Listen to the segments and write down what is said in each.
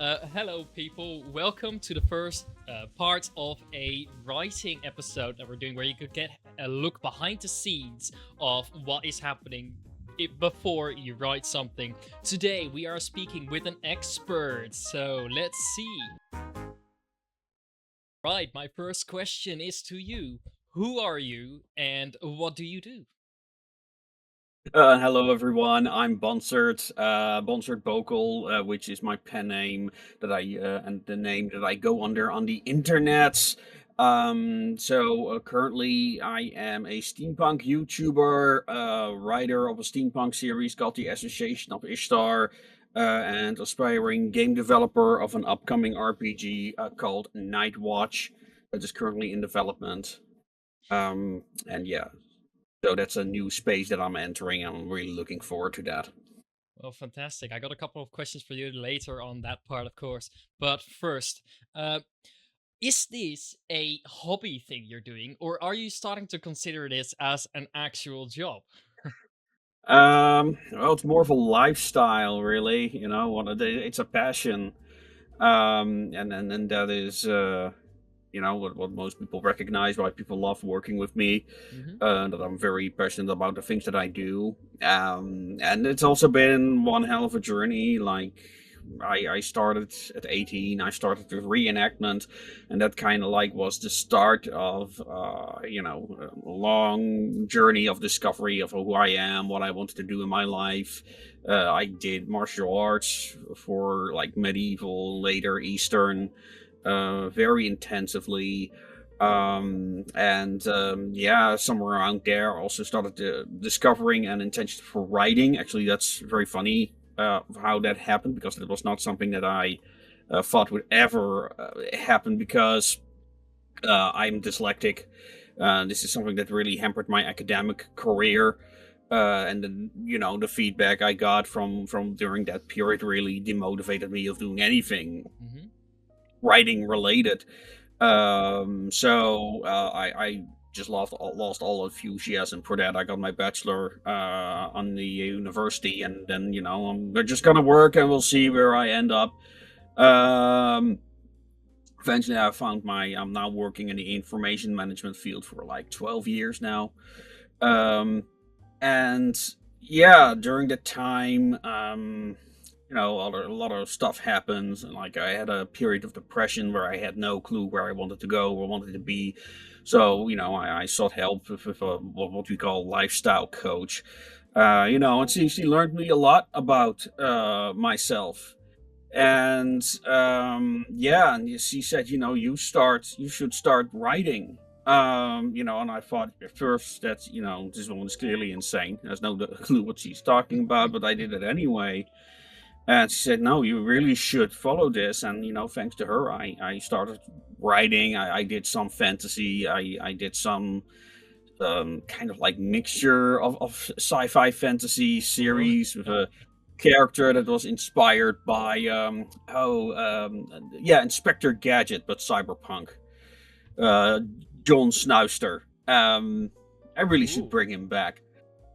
Hello, people. Welcome to the first part of a writing episode that we're doing where you could get a look behind the scenes of what is happening before you write something. Today, we are speaking with an expert, so let's see. Right, my first question is to you. Who are you and what do you do? Hello everyone, I'm BONSART Bokel, which is my pen name that and the name that I go under on the internet. Currently I am a steampunk YouTuber, writer of a steampunk series called The Association of Ishtar, and aspiring game developer of an upcoming RPG called Night Watch that is currently in development. And yeah, so that's a new space that I'm entering. I'm really looking forward to that. Well, fantastic. I got a couple of questions for you later on that part, of course. But first, uh, is this a hobby thing you're doing, or are you starting to consider this as an actual job? Well, it's more of a lifestyle, really. It's a passion, and that is, what most people recognize, why people love working with me. Hmm. That I'm very passionate about the things that I do. And it's also been one hell of a journey. Like, I started at 18, I started with reenactment, and that kind of like was the start of, a long journey of discovery of who I am, what I wanted to do in my life. I did martial arts for like medieval, later Eastern, very intensively. Yeah, somewhere around there, I also started discovering an intention for writing. Actually, that's very funny how that happened, because it was not something that I thought would ever happen, because I'm dyslexic. This is something that really hampered my academic career. And then, the feedback I got from during that period really demotivated me of doing anything Hmm. writing related. I just lost all enthusiasm for that. I got my bachelor on the university, and then we're just gonna work, and we'll see where I end up. Um, Eventually, I found I'm now working in the information management field for like 12 years now. Um, and yeah, during the time, a lot of stuff happens, and like I had a period of depression where I had no clue where I wanted to go or wanted to be. So I sought help with what we call lifestyle coach. And she learned me a lot about myself. And yeah, and she said, you should start writing. And I thought at first that this woman is clearly insane. There's no clue what she's talking about, but I did it anyway. And she said, no, you really should follow this. And thanks to her, I started writing. I did some fantasy. I did some kind of like mixture of sci-fi fantasy Oh, series with a character that was inspired by Inspector Gadget, but cyberpunk. uh John Snowster. I really should cool. bring him back.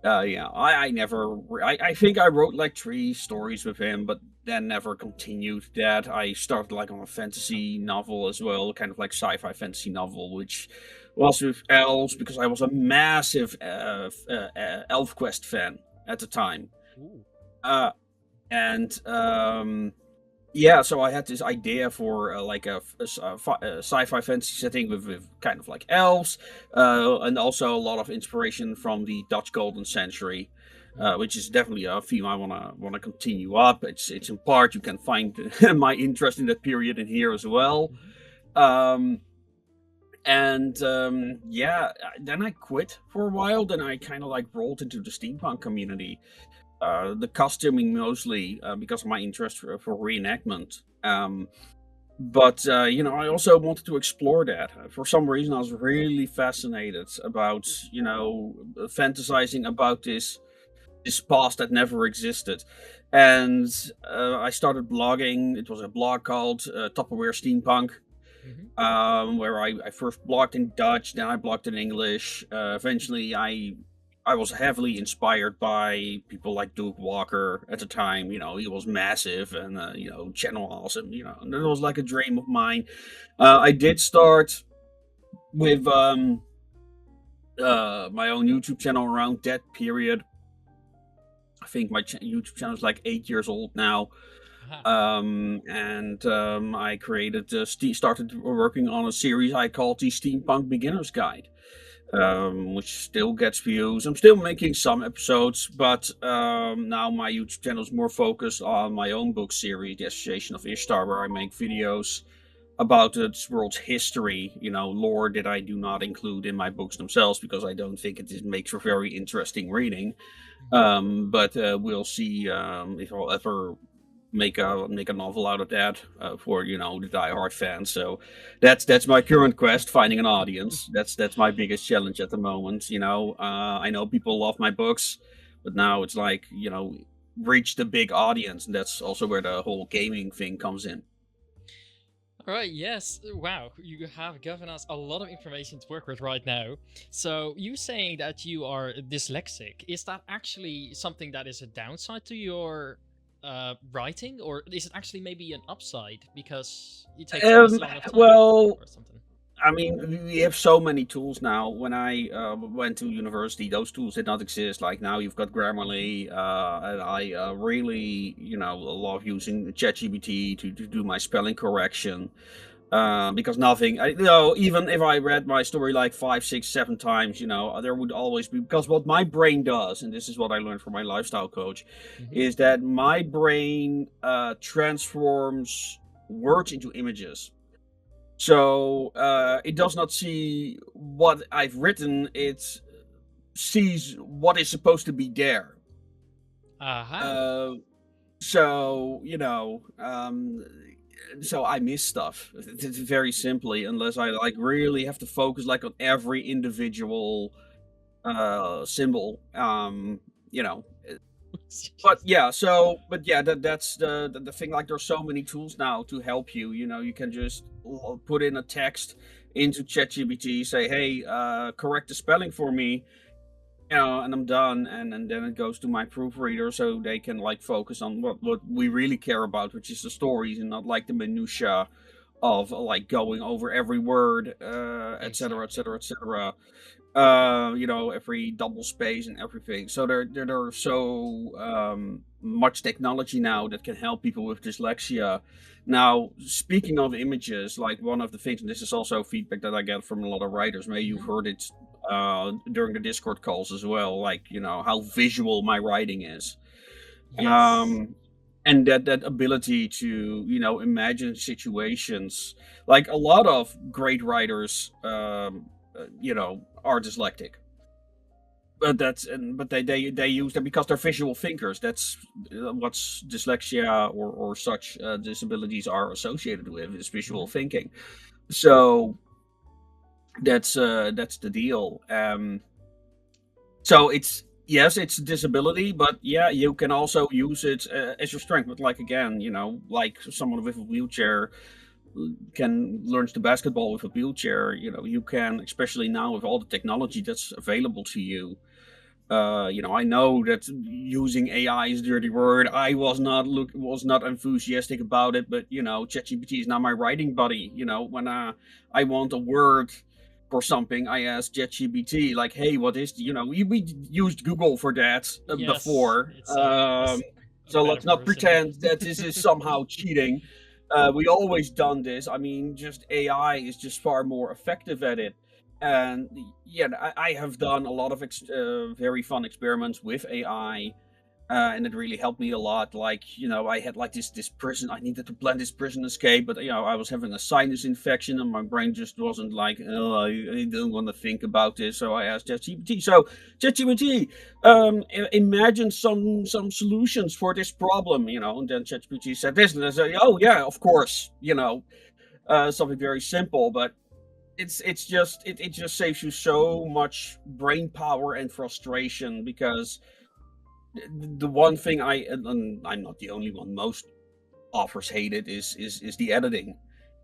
Yeah, I never I think I wrote like 3 stories with him, but then never continued that. I started like on a fantasy novel as well, kind of like sci-fi fantasy novel, which was with elves, because I was a massive ElfQuest fan at the time. Ooh. Uh, and Yeah, so I had this idea for like a sci-fi fantasy setting with kind of like elves, and also a lot of inspiration from the Dutch Golden Century, Hmm. which is definitely a theme I wanna continue up. It's in part, you can find my interest in that period in here as well. Hmm. Um, yeah, then I quit for a while. Then I kind of like rolled into the steampunk community, the costuming mostly, because of my interest for reenactment. I also wanted to explore that. For some reason, I was really fascinated about, fantasizing about this past that never existed. And I started blogging. It was a blog called Tupperware Steampunk, Hmm. where I first blogged in Dutch, then I blogged in English. Eventually, I I was heavily inspired by people like Duke Walker at the time. He was massive, and Channel Awesome. And it was like a dream of mine. I did start with my own YouTube channel around that period. I think my YouTube channel is like 8 years old now. Aha. And I started working on a series I called the Steampunk Beginner's Guide, which still gets views. I'm still making some episodes, but now my YouTube channel is more focused on my own book series, The Association of Ishtar, where I make videos about its world's history, lore that I do not include in my books themselves because I don't think makes for very interesting reading. Mhm. But we'll see if I'll ever make a novel out of that for the diehard fans. So that's my current quest, finding an audience. That's my biggest challenge at the moment. I know people love my books, but now it's like reach the big audience, and that's also where the whole gaming thing comes in. All right, yes. Wow, you have given us a lot of information to work with right now. So, you saying that you are dyslexic, is that actually something that is a downside to your writing, or is it actually maybe an upside because it takes less Um, long of time well, or something? I mean, we have so many tools now. When I went to university, those tools did not exist. Like now, you've got Mhm. Grammarly, and I really, love using ChatGPT to do my spelling correction. Because nothing, even if I read my story like 5, 6, 7 times, there would always be, because what my brain does, and this is what I learned from my lifestyle coach, Mhm. is that my brain transforms words into images. So it does not see what I've written; it sees what is supposed to be there. Aha. Uh, so so I miss stuff. It's very simply, unless I like really have to focus like on every individual symbol. You know, but yeah, that's the thing. Like, there's so many tools now to help you. You can just put in a text into ChatGPT, say, "Hey, correct the spelling for me," and I'm done. And then it goes to my proofreader, so they can like focus on what we really care about, which is the stories, and not like the minutia of like going over every word, et cetera, et Exactly. cetera, et cetera. Every double space and everything. So there are so much technology now that can help people with dyslexia. Now, speaking of images, like one of the things, and this is also feedback that I get from a lot of writers, maybe you've Mhm. heard it during the Discord calls as well, like, how visual my writing is. Yes. Um, and that ability to, imagine situations. Like a lot of great writers, are dyslexic. But they use that because they're visual thinkers. That's what's dyslexia or such disabilities are associated with, is visual Mhm. thinking. So that's the deal. So it's, yes, it's a disability, but yeah, you can also use it as your strength. But like again, like someone with a wheelchair can learns to basketball with a wheelchair. You can, especially now with all the technology that's available to you. I know that using AI is a dirty word. I was not enthusiastic about it, but ChatGPT is now my writing buddy. When I want a word for something, I ask ChatGPT, like, "Hey, what is?" We used Google for that Yes, before. it's a So better let's not version. pretend that this is somehow cheating. We always done this. I mean, just AI is just far more effective at it. And yeah, I have done a lot of very fun experiments with AI, and it really helped me a lot. Like, I had like this prison. I needed to plan this prison escape, but I was having a sinus infection, and my brain just wasn't like, oh, I don't want to think about this. So I asked ChatGPT. So ChatGPT, imagine some solutions for this problem. And then ChatGPT said this, and I said, oh yeah, of course. Something very simple, but it just saves you so much brain power and frustration, because the one thing and I'm not the only one, most authors hate it, is the editing.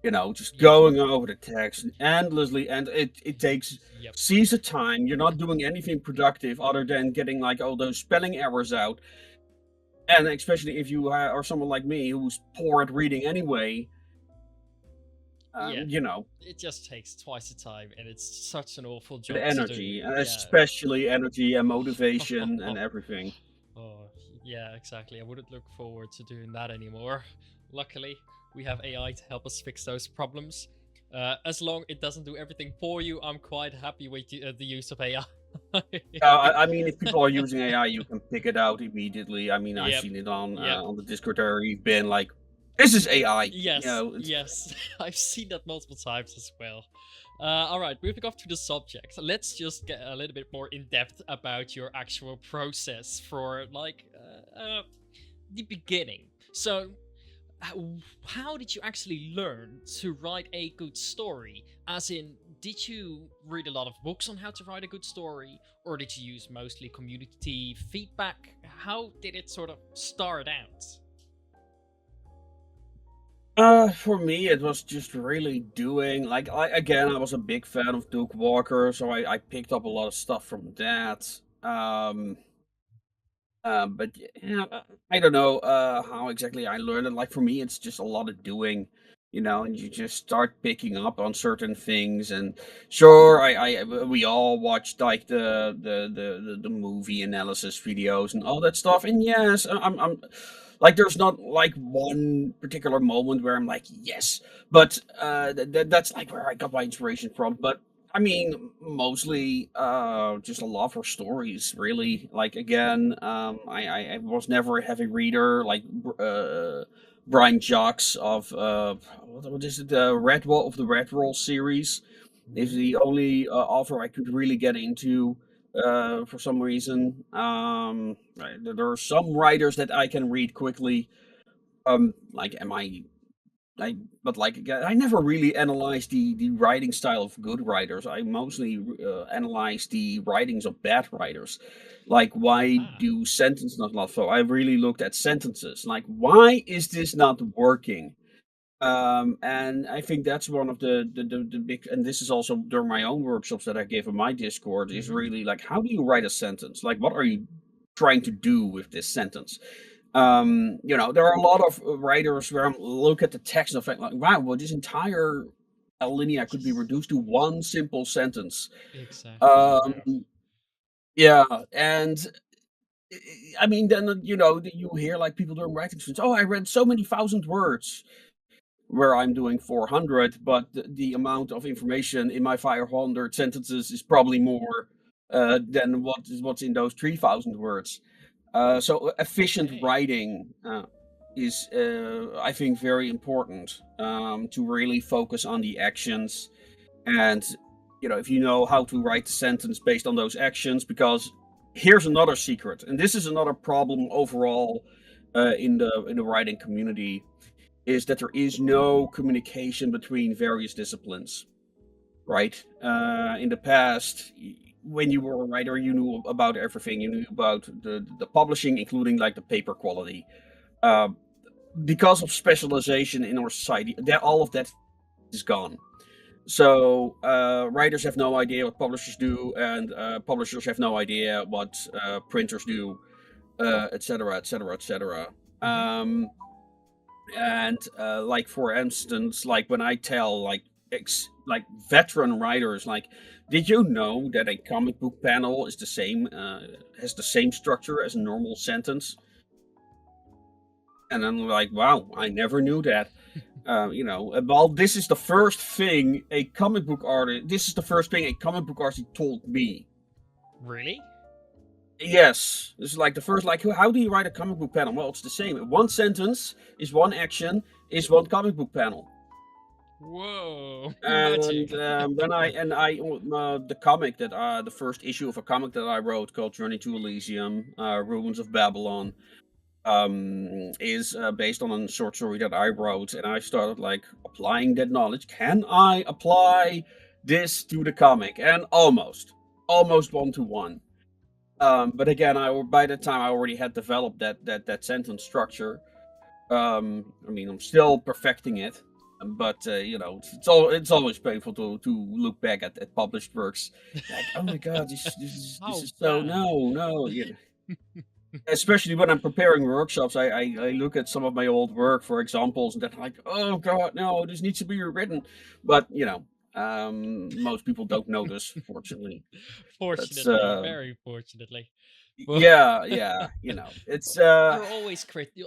just Yep. going over the text endlessly, and it takes Yep. seas of time. You're not doing anything productive other than getting like all those spelling errors out. And especially if you are someone like me who's poor at reading anyway, Yeah. you know, It just takes twice the time, and it's such an awful the job to do. energy, and Yeah. especially energy and motivation and everything. Oh, yeah, exactly. I wouldn't look forward to doing that anymore. Luckily, we have AI to help us fix those problems. As long it doesn't do everything for you, I'm quite happy with the use of AI. I mean, if people are using AI, you can pick it out immediately. I mean, I've Yep. seen it Yep. on the Discord area. You've been like, "This is AI," Yes. It's Yes. I've seen that multiple times as well. All right, moving off to the subject. Let's just get a little bit more in depth about your actual process for the beginning. So, how did you actually learn to write a good story? As in, did you read a lot of books on how to write a good story, or did you use mostly community feedback? How did it sort of start out? For me, it was just really doing like again. I was a big fan of Duke Walker, so I picked up a lot of stuff from that. But yeah, I don't know how exactly I learned it. Like for me, it's just a lot of doing, and you just start picking up on certain things. And sure, we all watched like the movie analysis videos and all that stuff. And yes, I'm like there's not like one particular moment where I'm like yes, but that's like where I got my inspiration from. But I mean, mostly just a love for stories, really. Like again, I was never a heavy reader, like Brian Jacques of what is it, the Red Wall of the Red Roll series is the only author I could really get into for some reason. There are some writers that I can read quickly. Like am I I but like again, I never really analyzed the writing style of good writers. I mostly analyze the writings of bad writers. Like why Aha. do sentences not flow? I really looked at sentences. Like why is this not working? And I think that's one of the big, and this is also during my own workshops that I gave on my Discord, is Mm-hmm. really like how do you write a sentence? Like what are you trying to do with this sentence? There are a lot of writers where I look at the text and I think like, wow, well, this entire alinea could be Yes. reduced to one simple sentence. Exactly. Wow. Um, yeah, and I mean, then you hear like people doing writing sessions. Oh, I read so many thousand words, where I'm doing 400, but the amount of information in my 500 sentences is probably more than what's in those 3,000 words. So efficient Okay. writing is, I think, very important to really focus on the actions. And if you know how to write the sentence based on those actions, because here's another secret, and this is another problem overall in the writing community, is that there is no communication between various disciplines, right? In the past, when you were a writer, you knew about everything. You knew about the publishing, including like the paper quality. Uh, because of specialization in our society, that all of that is gone. So writers have no idea what publishers do, and publishers have no idea what printers do, etc., etc., etc. Mm-hmm. And like for instance, like when I tell like like veteran writers, like, did you know that a comic book panel is the same has the same structure as a normal sentence? And I'm like, wow, I never knew that. Well, this is the first thing a comic book artist. This is the first thing a comic book artist told me. Really? Yes, this is like the first. Like, how do you write a comic book panel? Well, it's the same. One sentence is one action is one comic book panel. Whoa. And Magic. the comic that the first issue of a comic that I wrote called Journey to Elysium, Ruins of Babylon, is based on a short story that I wrote, and I started like applying that knowledge. Can I apply this to the comic? And almost 1 to 1. But again, by the time I already had developed that sentence structure. I mean, I'm still perfecting it. But it's always painful to look back at published works. Like, oh my god, this How is so bad? no. Especially when I'm preparing workshops, I look at some of my old work for examples, and then I'm like, oh god, no, this needs to be rewritten. But most people don't notice, fortunately. That's Fortunately, very fortunately. Well, yeah, it's you're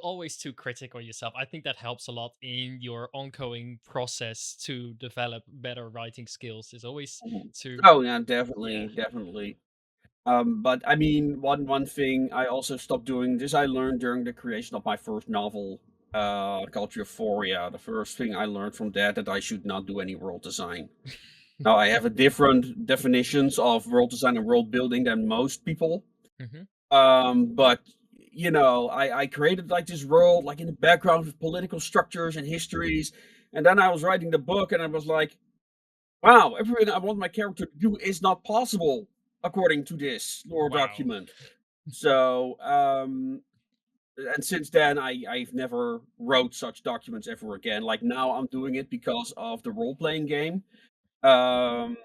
always too critical on yourself. I think that helps a lot in your ongoing process to develop better writing skills. Is always to oh yeah, yeah. definitely. But I mean, one thing I also stopped doing this I learned during the creation of my first novel, called Euphoria. The first thing I learned from that I should not do any world design. Now I have a different definitions of world design and world building than most people. Hmm. But I created like this world, like in the background with political structures and histories, and then I was writing the book, and I was like, wow, everything I want my character to do is not possible according to this lore Wow. document. So, and since then, I've never wrote such documents ever again. Like now, I'm doing it because of the role playing game, um,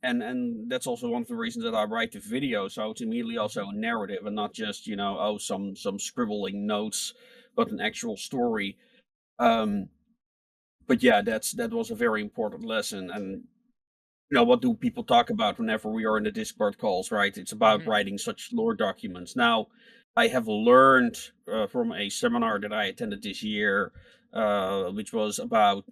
and that's also one of the reasons that I write the video. So it's immediately Hmm. also a narrative and not just some scribbling notes, but an actual story. Um, but yeah, that was a very important lesson. And what do people talk about whenever we are in the Discord calls, right? It's about Hmm. writing such lore documents. Now, I have learned from a seminar that I attended this year, which was about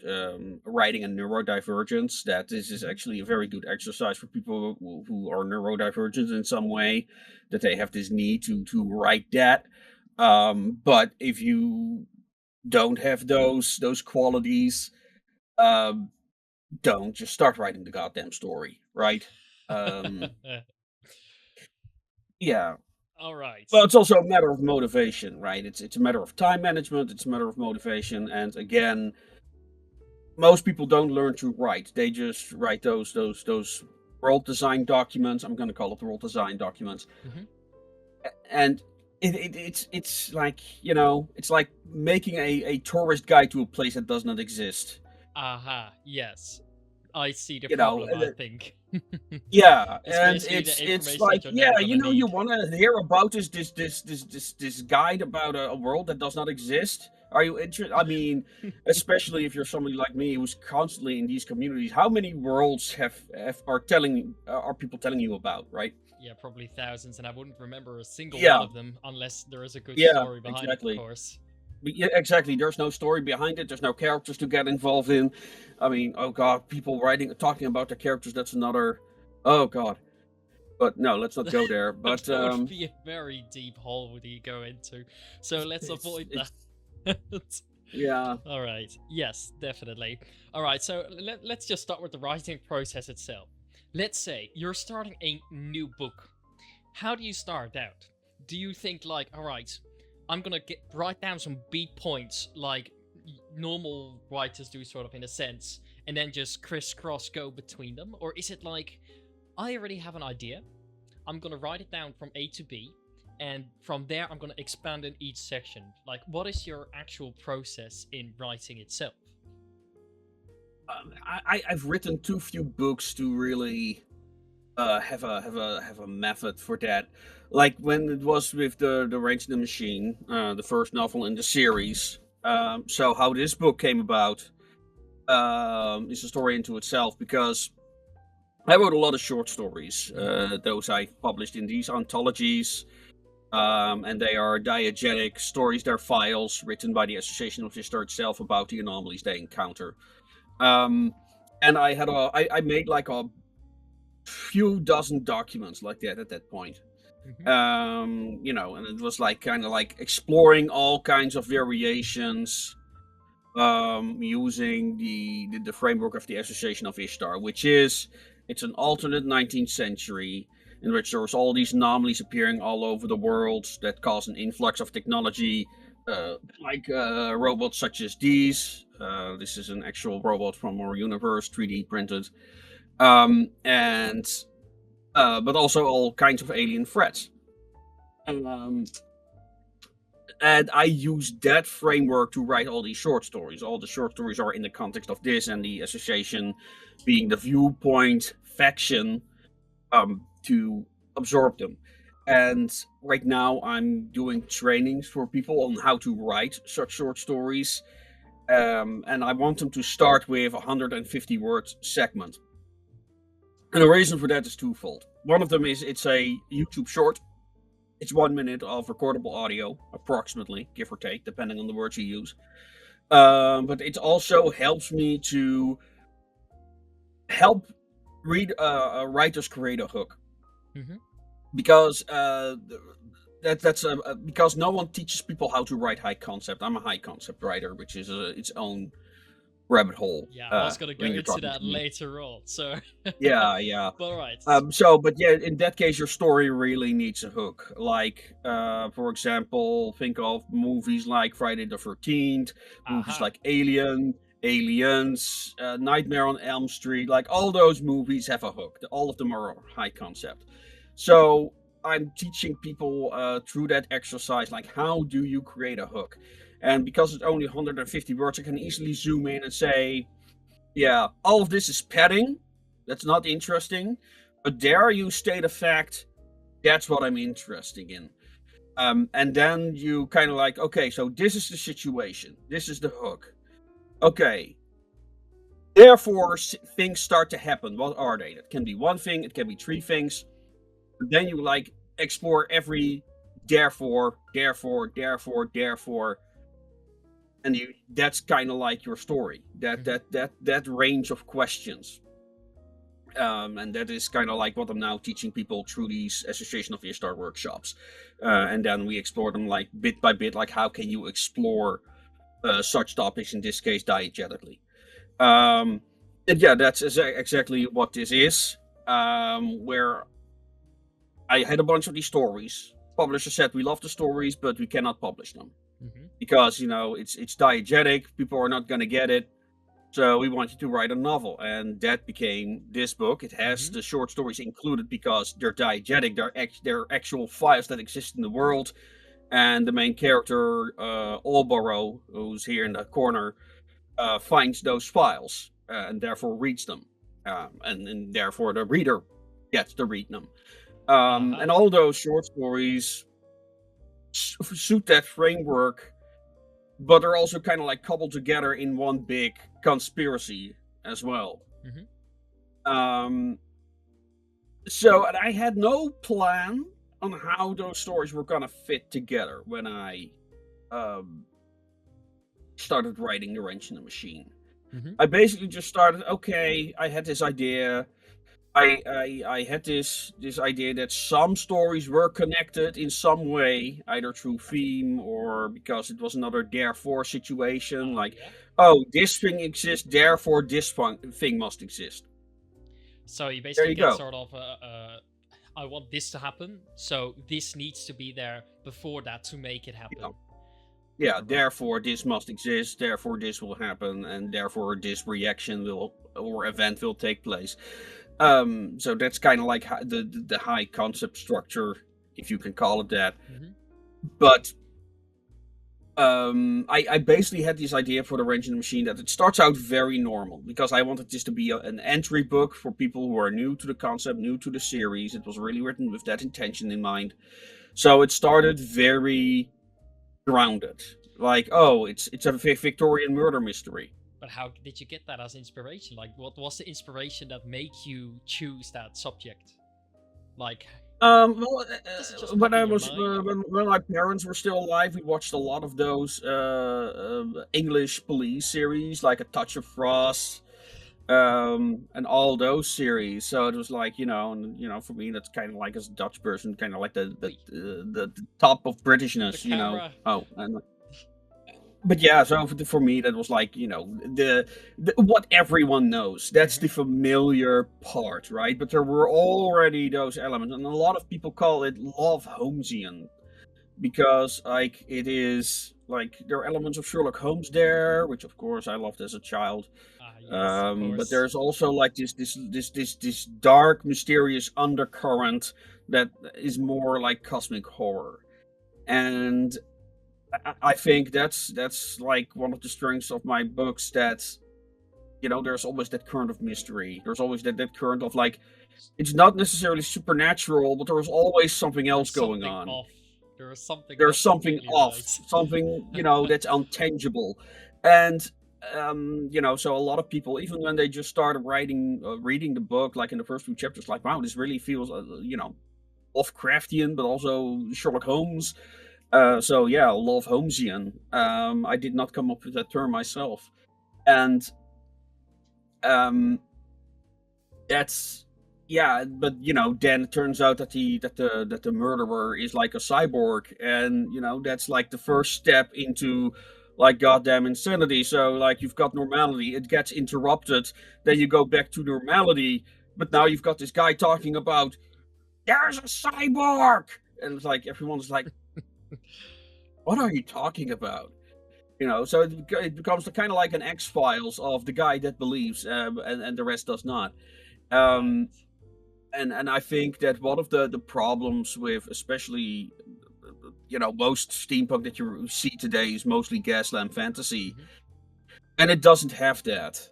writing a neurodivergence, that this is Hmm. actually a very good exercise for people who are neurodivergent in some way, that they have this need to write that. But if you don't have those qualities, um, don't just start writing the goddamn story, right? Um, yeah. All right. Well, it's also a matter of motivation, right? It's a matter of time management. It's a matter of motivation, and again, most people don't learn to write. They just write those world design documents. I'm going to call it world design documents, Hmm. and it's like it's like making a tourist guide to a place that does not exist. Aha. Yes. I see the You know, problem, I think. Yeah, and Especially the it's information like, that you're yeah, never gonna you need. want to hear about this guide about a world that does not exist. Are you interested? I mean, especially if you're somebody like me who's constantly in these communities, how many worlds are people telling you about, right? Yeah, probably thousands, and I wouldn't remember a single one Yeah, of them unless there is a good yeah, story behind it, of exactly. course. Yeah, exactly. There's no story behind it. There's no characters to get involved in. I mean, oh god, people talking about their characters. That's another. Oh god. But no, let's not go there. That But would be a very deep hole to go into. So let's avoid it's that. yeah. All right. Yes, definitely. All right. So let's just start with the writing process itself. Let's say you're starting a new book. How do you start out? Do you think like, all right, I'm gonna write down some beat points like normal writers do, sort of in a sense, and then just crisscross go between them, or is it like I already have an idea, I'm gonna write it down from A to B, and from there I'm gonna expand in each section. Like, what is your actual process in writing itself? I've written too few books to really have a method for that. Like when it was with the Range in the Machine, the first novel in the series. So how this book came about is a story into itself, because I wrote a lot of short stories. Hmm. Those I published in these anthologies. And they are diegetic stories. They're files written by the Association of History itself about the anomalies they encounter. Um, and I made like a few dozen documents like that at that point. Hmm. And it was like kind of like exploring all kinds of variations, using the framework of the Association of Ishtar, which is it's an alternate 19th century in which there's all these anomalies appearing all over the world that cause an influx of technology, robots such as these. This is an actual robot from our universe, 3D printed, and but also all kinds of alien threats. Um, And I use that framework to write all these short stories. All the short stories are in the context of this, and the association being the viewpoint faction to absorb them. And right now, I'm doing trainings for people on how to write such short stories. And I want them to start with a 150 word segment. And the reason for that is twofold. One of them is it's a YouTube short. It's 1 minute of recordable audio, approximately, give or take, depending on the words you use. But it also helps me to help writers create a hook. Mm-hmm. Because that's because no one teaches people how to write high concept. I'm a high concept writer, which is its own rabbit hole. Yeah, I was gonna go when you're into talking that to me. later on. So Yeah. but alright. But yeah, in that case, your story really needs a hook. Like, for example, think of movies like Friday the 13th, movies Aha. like Alien, Aliens, Nightmare on Elm Street. Like, all those movies have a hook. All of them are high concept. So I'm teaching people through that exercise, like, how do you create a hook? And because it's only 150 words, I can easily zoom in and say, yeah, all of this is padding. That's not interesting. But there you state a fact. That's what I'm interested in. And then you kind of like, okay, so this is the situation. This is the hook. Okay. Therefore, things start to happen. What are they? It can be one thing. It can be three things. Then you like explore every therefore, and that's kind of like your story. That range of questions. And that is kind of like what I'm now teaching people through these Association of Ishtar workshops. And then we explore them like bit by bit, like how can you explore such topics, in this case, diegetically. And yeah, that's exactly what this is. Where I had a bunch of these stories. Publisher said, we love the stories, but we cannot publish them. Mm-hmm. Because, it's diegetic. People are not going to get it. So we want you to write a novel. And that became this book. It has the short stories included because they're diegetic. They're actual files that exist in the world. And the main character, Allborough, who's here in the corner, finds those files and therefore reads them. And therefore the reader gets to read them. And all those short stories suit that framework, but they're also kind of like cobbled together in one big conspiracy as well. Mm-hmm. So and I had no plan on how those stories were gonna fit together when I started writing The Wrench in the Machine. Mm-hmm. I basically just started, okay, I had this idea. I had this idea that some stories were connected in some way, either through theme or because it was another therefore situation. This thing exists, therefore this thing must exist. So you basically get go. sort of I want this to happen, so this needs to be there before that to make it happen. Yeah, therefore this must exist, therefore this will happen, and therefore this reaction or event will take place. So that's kind of like the high concept structure, if you can call it that. Mm-hmm. But I basically had this idea for The Wrench in the Machine that it starts out very normal, because I wanted this to be an entry book for people who are new to the concept, new to the series. It was really written with that intention in mind. So it started very grounded. Like, it's a Victorian murder mystery. But how did you get that as inspiration? Like, what was the inspiration that made you choose that subject? Like, when my parents were still alive, we watched a lot of those English police series, like A Touch of Frost, and all those series. So it was like, for me, that's kind of like, as a Dutch person, kind of like the top of Britishness, But yeah, so for me, that was like, the what everyone knows. That's the familiar part, right? But there were already those elements, and a lot of people call it Love Holmesian, because like it is like there are elements of Sherlock Holmes there, which of course I loved as a child. Yes, but there's also like this dark, mysterious undercurrent that is more like cosmic horror, and I think that's like one of the strengths of my books, that there's always that current of mystery. There's always that current of like, it's not necessarily supernatural, but there's always something else There's going something on. off. There is something There's not something completely off, right. something that's untangible. And so a lot of people, even when they just started reading the book, like in the first few chapters, like, wow, this really feels Lovecraftian, but also Sherlock Holmes. So yeah, love Holmesian. I did not come up with that term myself. And um that's yeah, but then it turns out that the murderer is like a cyborg, and that's like the first step into like goddamn insanity. So like, you've got normality, it gets interrupted, then you go back to normality, but now you've got this guy talking about there's a cyborg, and it's like everyone's like, what are you talking about? So it becomes kind of like an X Files of the guy that believes, and the rest does not. Right. Um, and I think that one of the problems with, especially most steampunk that you see today, is mostly gaslamp fantasy, Hmm. and it doesn't have that,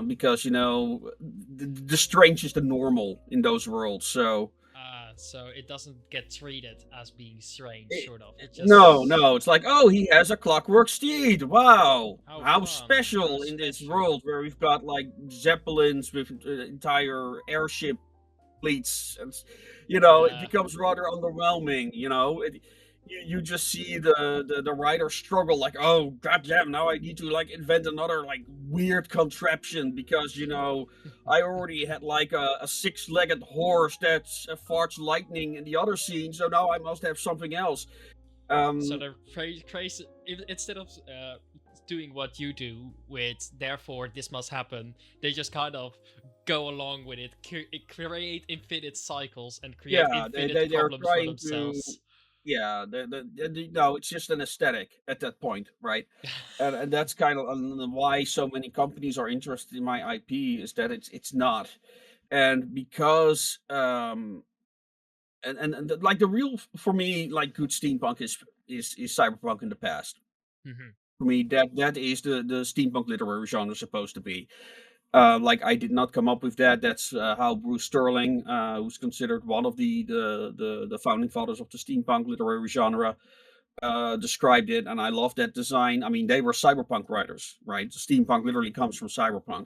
because the strange is the normal in those worlds. So So it doesn't get treated as being strange, it, sort of. It no, just. no, it's like, oh, he has a clockwork steed. Wow, How how fun. How special in this special. world where we've got like zeppelins with entire airship fleets, and it Yeah. becomes rather underwhelming. You just see the writer struggle, like, oh goddamn, now I need to like invent another like weird contraption, because I already had like a six-legged horse that farts lightning in the other scene, so now I must have something else. So um they're crazy. Instead of doing what you do with, therefore this must happen, they just kind of go along with it, create infinite cycles, and create yeah, infinite they're problems for trying to, themselves. yeah, no, it's just an aesthetic at that point, right? And that's kind of why so many companies are interested in my IP, is that it's not. And because like, the real, for me, like, good steampunk is cyberpunk in the past. Hmm. For me, that is the steampunk literary genre supposed to be. Like, I did not come up with that. That's how Bruce Sterling, who's considered one of the founding fathers of the steampunk literary genre, described it, and I love that design. I mean, they were cyberpunk writers, right? Steampunk literally comes from cyberpunk.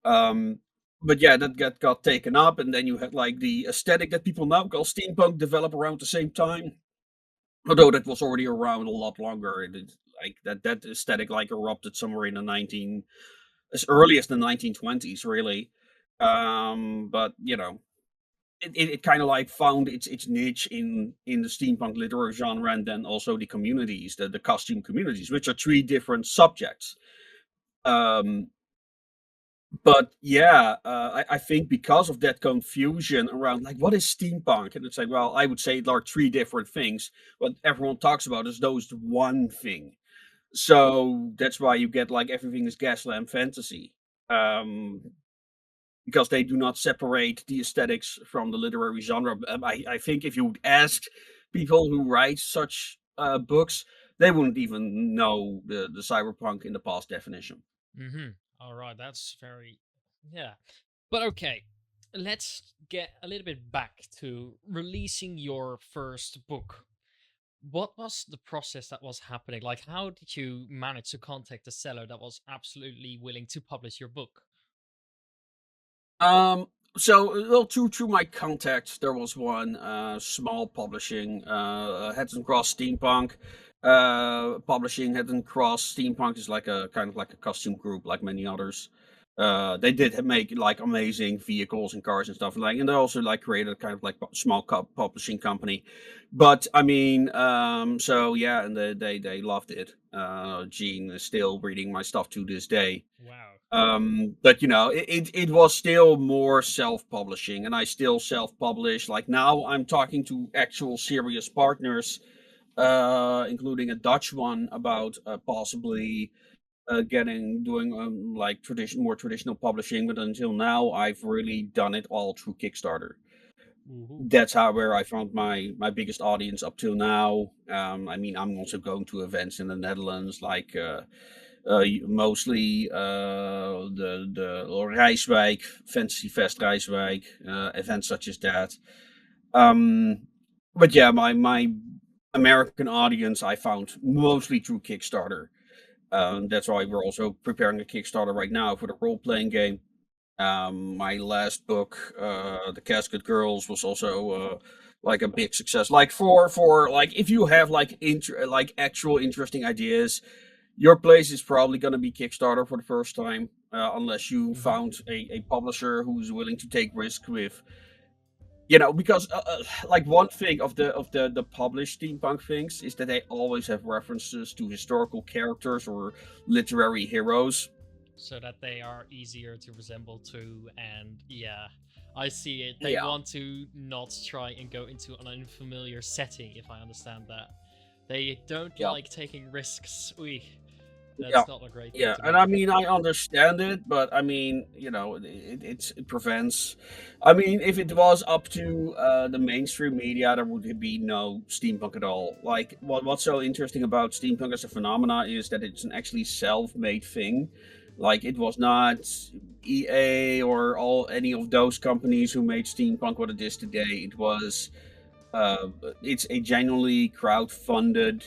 Um, but yeah, that got taken up, and then you had like the aesthetic that people now call steampunk develop around the same time. Although that was already around a lot longer. Like that aesthetic like erupted somewhere in the 19, as early as the 1920s, really. But it kind of like found its niche in the steampunk literary genre, and then also the communities, the costume communities, which are three different subjects. Um, but yeah, I think because of that confusion around like, what is steampunk, and it's like, well, I would say there are three different things. What everyone talks about is those one thing. So that's why you get like everything is gaslamp fantasy. Um, because they do not separate the aesthetics from the literary genre. I think if you would ask people who write such books, they wouldn't even know the cyberpunk in the past definition. Hmm. All right, that's very, yeah. But okay, let's get a little bit back to releasing your first book. What was the process that was happening? Like, how did you manage to contact a seller that was absolutely willing to publish your book? Um, so, well, through my contacts, there was one small publishing, Heads Cross Steampunk. Publishing Heads Cross Steampunk is like a kind of like a costume group, like many others. They did make like amazing vehicles and cars and stuff like, and they also like created kind of like small publishing company. But I mean, so yeah, and they loved it. Gene is still reading my stuff to this day. Wow. But it was still more self-publishing, and I still self-publish. Like, now I'm talking to actual serious partners, including a Dutch one, about possibly doing like more traditional publishing. But until now, I've really done it all through Kickstarter. Woohoo. That's how where I found my biggest audience up till now. I mean, I'm also going to events in the Netherlands, like mostly the Rijswijk Fantasy Fest Rijswijk events such as that. Um, but yeah, my American audience I found mostly through Kickstarter. That's why we're also preparing a Kickstarter right now for the role playing game. My last book, The Casket Girls, was also like a big success. Like for like if you have like like actual interesting ideas, your place is probably going to be Kickstarter for the first time, unless you Hmm. found a publisher who's willing to take risk with, you know, because like one thing of the published steampunk things is that they always have references to historical characters or literary heroes. So that they are easier to resemble to, and yeah, I see it. They Yeah, want to not try and go into an unfamiliar setting, if I understand that. They don't yeah. like taking risks. Ui, Yeah, that's not a great thing yeah, to and do. I mean, I understand it, but I mean, you know, it prevents. I mean, if it was up to the mainstream media, there would be no steampunk at all. Like, what's so interesting about steampunk as a phenomena is that it's an actually self-made thing. Like, it was not EA or all any of those companies who made steampunk what it is today. Uh, it's a genuinely crowd-funded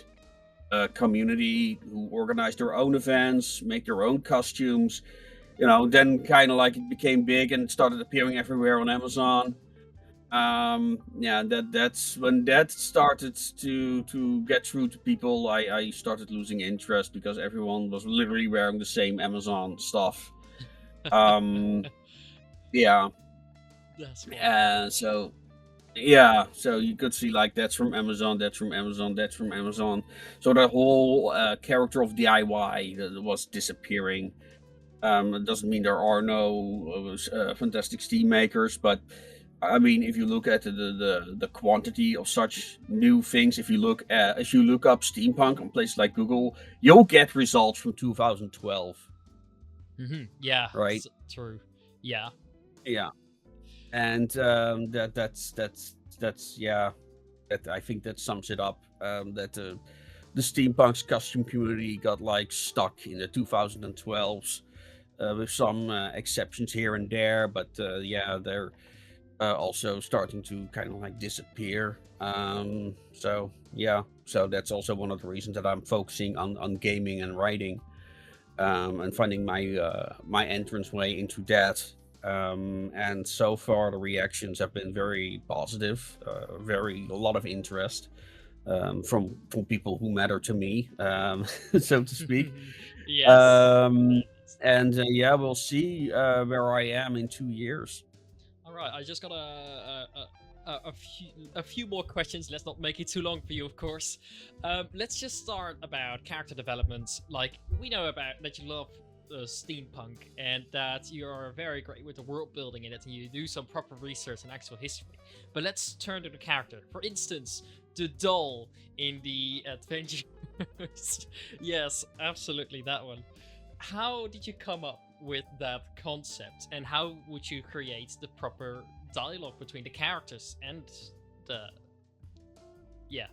community who organize their own events, make their own costumes. You know, then kind of like it became big and started appearing everywhere on Amazon. Yeah, that's when that started to get through to people. I started losing interest because everyone was literally wearing the same Amazon stuff. Um, yeah, That's quite funny. and so yeah, so you could see like that's from Amazon, that's from Amazon, that's from Amazon. So the whole character of DIY that was disappearing. It doesn't mean there are no fantastic Steam makers, but I mean, if you look at the quantity of such new things, if you look up steampunk on places like Google, you'll get results from 2012, Yeah, right? true. Yeah. Yeah, and that's yeah. That I think that sums it up. That the steampunk's costume community got like stuck in the 2012s, with some exceptions here and there, but yeah, they're also starting to kind of like disappear. So yeah, so that's also one of the reasons that I'm focusing on gaming and writing, and finding my entrance way into that. And so far, the reactions have been very positive, a lot of interest, from people who matter to me, so to speak. Yes. Um, and yeah, we'll see where I am in 2 years. All right, I just got a few more questions. Let's not make it too long for you, of course. Let's just start about character development. Like we know about that you love steampunk and that you are very great with the world building in it, and you do some proper research and actual history. But let's turn to the character. For instance, the doll in the adventure. Yes, absolutely that one. How did you come up with that concept, and how would you create the proper dialogue between the characters and the yeah.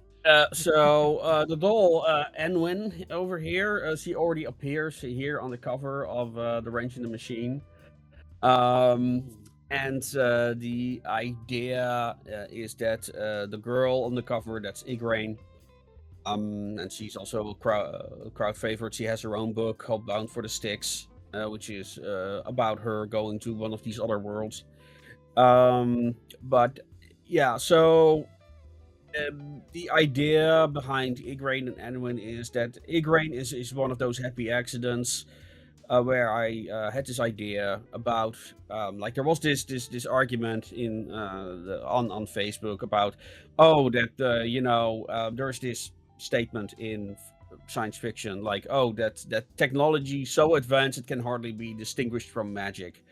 So the doll Enwin over here, she already appears here on the cover of the Wrench in the Machine. Um, Ooh. and the idea is that the girl on the cover, that's Igraine. And she's also a crowd favorite. She has her own book called Bound for the Sticks, which is about her going to one of these other worlds. But yeah, so the idea behind Igraine and Anwin is that Igraine is one of those happy accidents, where I had this idea about, like there was this argument in on Facebook about, oh, that there's this statement in science fiction like, oh, that technology so advanced it can hardly be distinguished from magic,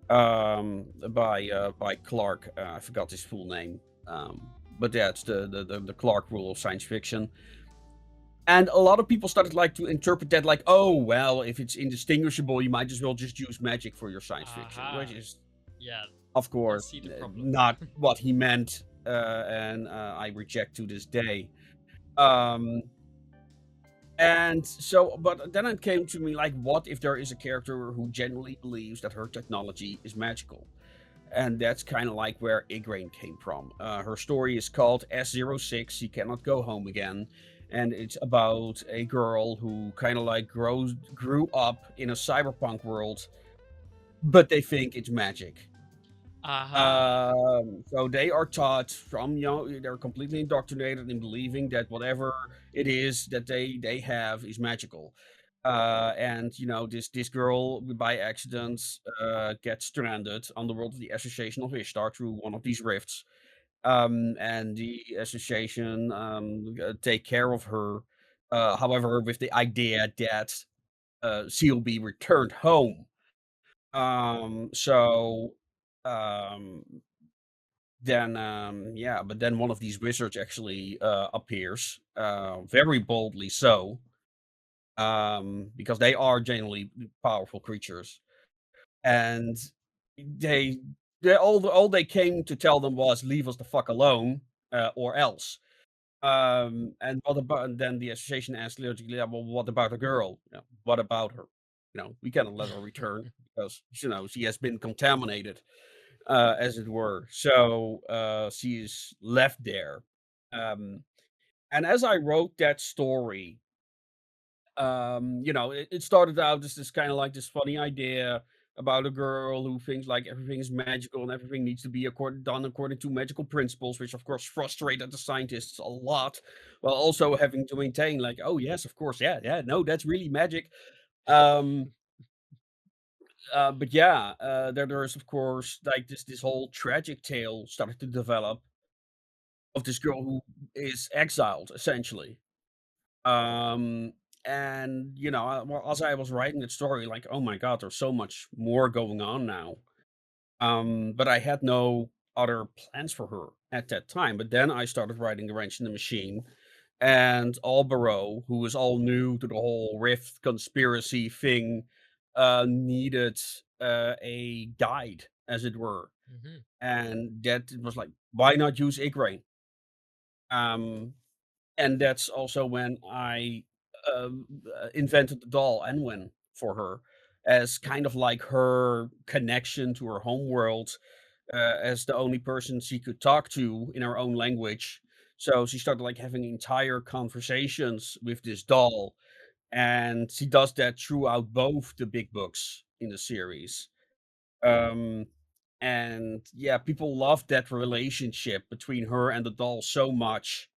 by Clark. I forgot his full name, but that's the Clark rule of science fiction. And a lot of people started like to interpret that like, oh well, if it's indistinguishable, you might as well just use magic for your science fiction, which Aha. is Yeah. of I course, see the problem. not what he meant, and I reject to this day. Um, and so, but then it came to me like, what if there is a character who genuinely believes that her technology is magical? And that's kind of like where Igraine came from. Her story is called S06, She Cannot Go Home Again. And it's about a girl who kind of like grew up in a cyberpunk world, but they think it's magic. Aha. So they are taught from young, they're completely indoctrinated in believing that whatever it is that they have is magical. And this girl by accident gets stranded on the world of the Association of Ishtar through one of these rifts. And the association take care of her. However, with the idea that she'll be returned home. So um then yeah, but then one of these wizards actually appears, very boldly so, because they are genuinely powerful creatures, and they all they came to tell them was leave us the fuck alone, or else. And what about, and then the association asked logically, well, what about the girl? What about her? We cannot let her return because she has been contaminated, as it were. So she is left there. Um, and as I wrote that story, it started out as this kind of like this funny idea about a girl who thinks like everything is magical and everything needs to be done according to magical principles, which of course frustrated the scientists a lot, while also having to maintain like, oh yes, of course, yeah, yeah, no, that's really magic. Um, but yeah, there's of course like this whole tragic tale started to develop of this girl who is exiled essentially. Um, and well, as I was writing that story, like, oh my god, there's so much more going on now. But I had no other plans for her at that time. But then I started writing The Wrench in the Machine, and Albaro, who was all new to the whole Rift conspiracy thing, needed a guide, as it were. Hmm. And that was like, why not use Igraine? Um, and that's also when I invented the doll Enwin for her, as kind of like her connection to her home world, as the only person she could talk to in her own language. So she started like having entire conversations with this doll, and she does that throughout both the big books in the series. Um, and yeah, people love that relationship between her and the doll so much,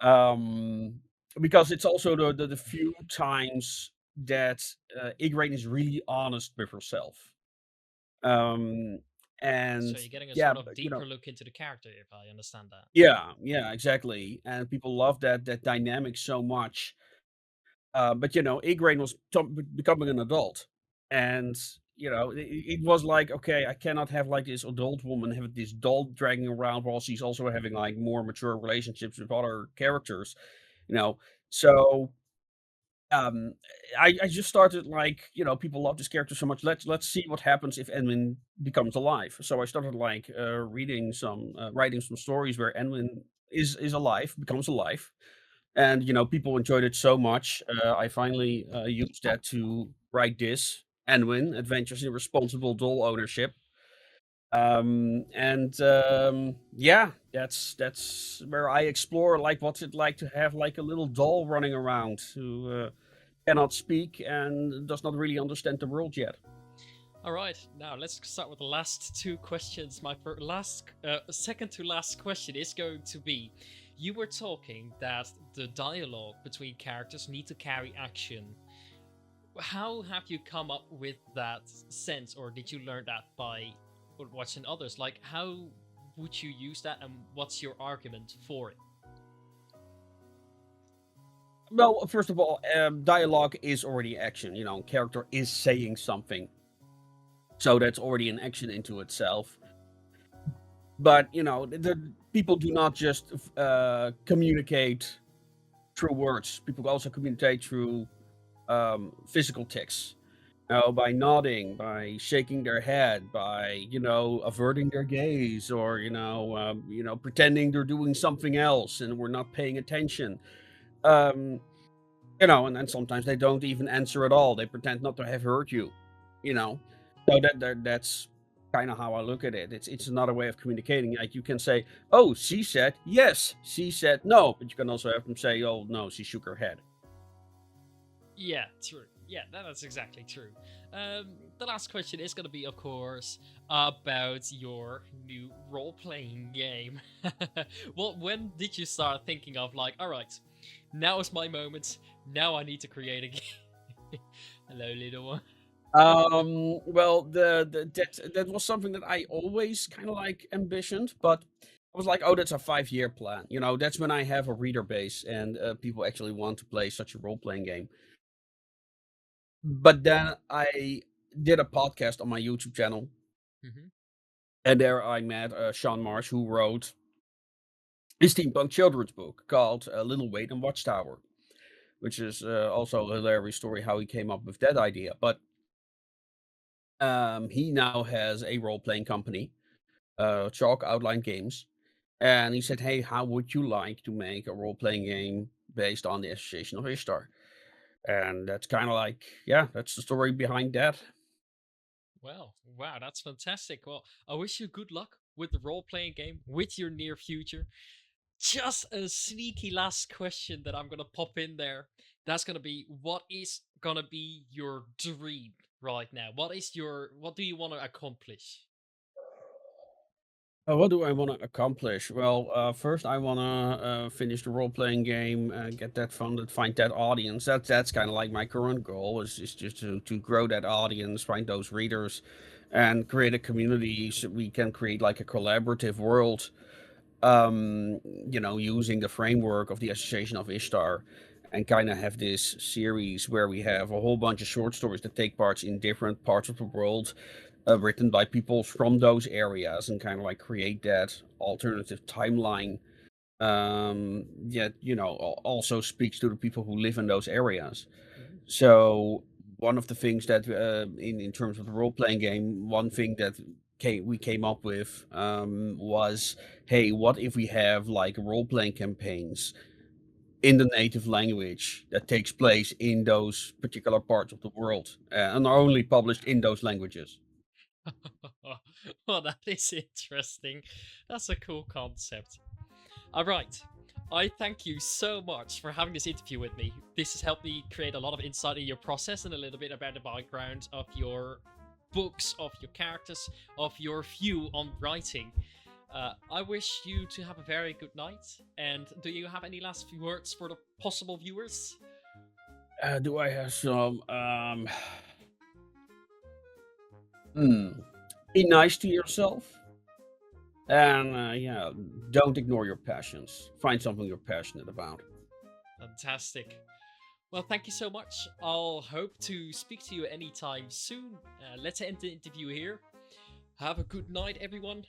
um, because it's also the few times that Igraine is really honest with herself. Um, So and you're getting a yeah, sort but, of deeper look into the character, if I understand that. yeah, yeah, exactly. And people love that dynamic so much. But Igraine was becoming an adult, and it was like, okay, I cannot have like this adult woman have this doll dragging around while she's also having like more mature relationships with other characters. You know, so um, I just started like, people love this character so much. Let's see what happens if Enwin becomes alive. So I started like writing some stories where Enwin is alive, becomes alive, and people enjoyed it so much. I finally used that to write this Enwin Adventures in Responsible Doll Ownership. And yeah, that's where I explore like what's it like to have like a little doll running around who cannot speak and does not really understand the world yet. All right, now let's start with the last two questions. My second to last question is going to be: you were talking that the dialogue between characters need to carry action. How have you come up with that sense, or did you learn that by watching others? Like, how would you use that, and what's your argument for it? Well, first of all, dialogue is already action. Character is saying something, so that's already an action into itself. But the people do not just communicate through words. People also communicate through physical texts. By nodding, by shaking their head, by averting their gaze, or pretending they're doing something else and we're not paying attention. Um, and then sometimes they don't even answer at all. They pretend not to have heard you. You know, so that's kind of how I look at it. It's another way of communicating. Like you can say, "Oh, she said yes," she said no, but you can also have them say, "Oh no, she shook her head." Yeah, true. Yeah, that's exactly true. The last question is going to be, of course, about your new role playing game. Well, when did you start thinking of, like, all right, now is my moment. Now I need to create a game? Hello, little one. Well, that was something that I always kind of like ambitioned, but I was like, oh, that's a 5-year plan. That's when I have a reader base and people actually want to play such a role playing game. But then I did a podcast on my YouTube channel, Hmm. and there I met Sean Marsh, who wrote a steampunk children's book called Little Wait and Watchtower, which is also a hilarious story how he came up with that idea. But he now has a role playing company, Chalk Outline Games, and he said, "Hey, how would you like to make a role playing game based on the Association of Ishtar?" And that's kind of like, yeah, that's the story behind that. Well, wow, that's fantastic. Well, I wish you good luck with the role playing game, with your near future. Just a sneaky last question that I'm gonna pop in there. That's gonna be, what is gonna be your dream right now? What do you want to accomplish? What do I want to accomplish? Well, first I want to finish the role playing game, get that funded, find that audience. That's kind of like my current goal is just to grow that audience, find those readers, and create a community so we can create like a collaborative world. Using the framework of the Association of Ishtar, and kind of have this series where we have a whole bunch of short stories that take parts in different parts of the world, written by people from those areas, and kind of like create that alternative timeline. Yet, also speaks to the people who live in those areas. Mhm. So one of the things that in terms of the role playing game, one thing that we came up with was, hey, what if we have like role playing campaigns in the native language that takes place in those particular parts of the world, and are only published in those languages. Well, that is interesting. That's a cool concept. All right. I thank you so much for having this interview with me. This has helped me create a lot of insight in your process and a little bit about the background of your books, of your characters, of your view on writing. I wish you to have a very good night. And do you have any last few words for the possible viewers? Do I have some? Hmm. Be nice to yourself, and yeah, don't ignore your passions. Find something you're passionate about. Fantastic. Well, thank you so much. I'll hope to speak to you anytime soon. Let's end the interview here. Have a good night, everyone.